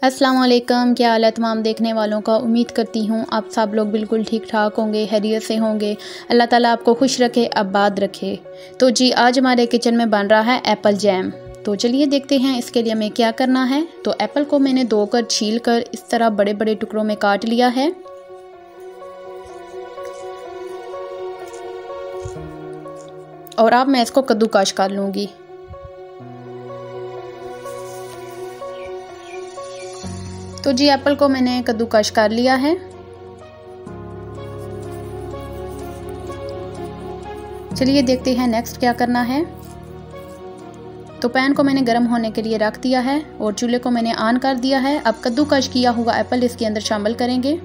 अस्सलाम वालेकुम। क्या हाल है तमाम देखने वालों का। उम्मीद करती हूँ आप सब लोग बिल्कुल ठीक ठाक होंगे, खैरियत से होंगे। अल्लाह ताला आपको खुश रखे, आबाद रखे। तो जी आज हमारे किचन में बन रहा है एप्पल जैम। तो चलिए देखते हैं इसके लिए हमें क्या करना है। तो एप्पल को मैंने धोकर छील कर इस तरह बड़े बड़े टुकड़ों में काट लिया है। और अब मैं इसको कद्दूकश कर लूँगी। तो जी एप्पल को मैंने कद्दूकश कर लिया है। चलिए देखते हैं नेक्स्ट क्या करना है। तो पैन को मैंने गर्म होने के लिए रख दिया है और चूल्हे को मैंने ऑन कर दिया है। अब कद्दूकश किया हुआ एप्पल इसके अंदर शामिल करेंगे।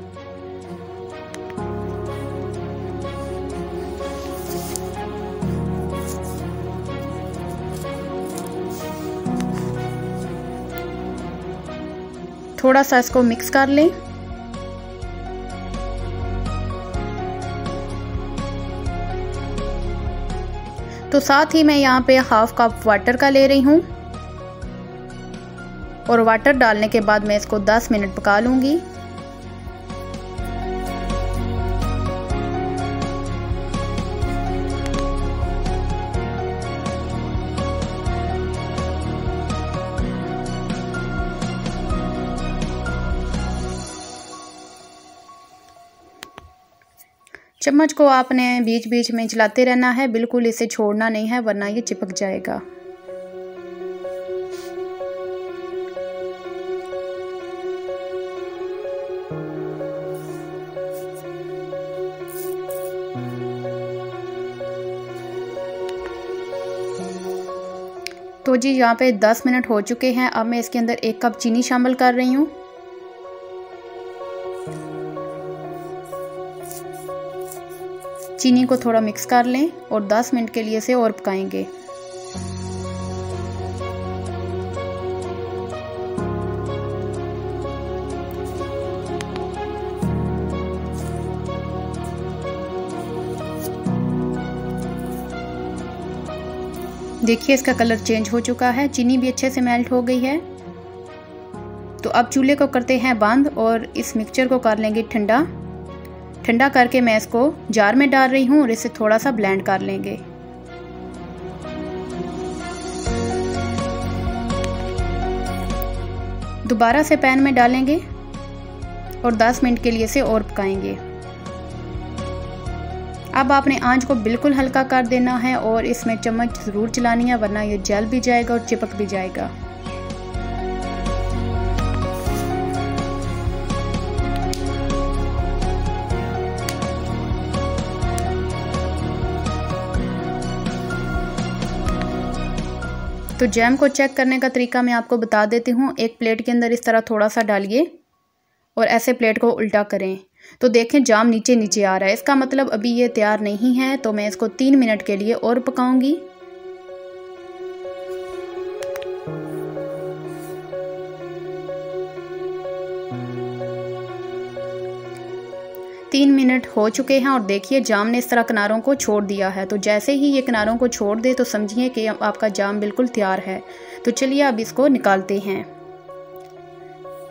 थोड़ा सा इसको मिक्स कर लें। तो साथ ही मैं यहाँ पे हाफ कप वाटर का ले रही हूँ और वाटर डालने के बाद मैं इसको 10 मिनट पका लूँगी। चम्मच को आपने बीच बीच में चलाते रहना है, बिल्कुल इसे छोड़ना नहीं है वरना ये चिपक जाएगा। तो जी यहाँ पे 10 मिनट हो चुके हैं। अब मैं इसके अंदर 1 कप चीनी शामिल कर रही हूँ। चीनी को थोड़ा मिक्स कर लें और 10 मिनट के लिए इसे और पकाएंगे। देखिए इसका कलर चेंज हो चुका है, चीनी भी अच्छे से मेल्ट हो गई है। तो अब चूल्हे को करते हैं बंद और इस मिक्सचर को कर लेंगे ठंडा। ठंडा करके मैं इसको जार में डाल रही हूँ और इसे थोड़ा सा ब्लेंड कर लेंगे। दोबारा से पैन में डालेंगे और 10 मिनट के लिए इसे और पकाएंगे। अब आपने आंच को बिल्कुल हल्का कर देना है और इसमें चम्मच ज़रूर चलानी है वरना ये जल भी जाएगा और चिपक भी जाएगा। तो जैम को चेक करने का तरीका मैं आपको बता देती हूँ। एक प्लेट के अंदर इस तरह थोड़ा सा डालिए और ऐसे प्लेट को उल्टा करें तो देखें जाम नीचे नीचे आ रहा है, इसका मतलब अभी ये तैयार नहीं है। तो मैं इसको 3 मिनट के लिए और पकाऊंगी। तीन मिनट हो चुके हैं और देखिए जाम ने इस तरह किनारों को छोड़ दिया है। तो जैसे ही ये किनारों को छोड़ दे तो समझिए कि आपका जाम बिल्कुल तैयार है। तो चलिए अब इसको निकालते हैं।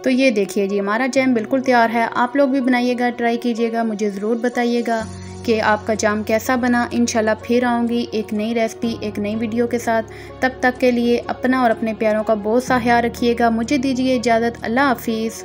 तो ये देखिए जी हमारा जैम बिल्कुल तैयार है। आप लोग भी बनाइएगा, ट्राई कीजिएगा, मुझे ज़रूर बताइएगा कि आपका जाम कैसा बना। इंशाल्लाह फिर आऊँगी एक नई रेसिपी, एक नई वीडियो के साथ। तब तक के लिए अपना और अपने प्यारों का बहुत सा ख्याल रखिएगा। मुझे दीजिए इजाज़त। अल्लाह हाफिज़।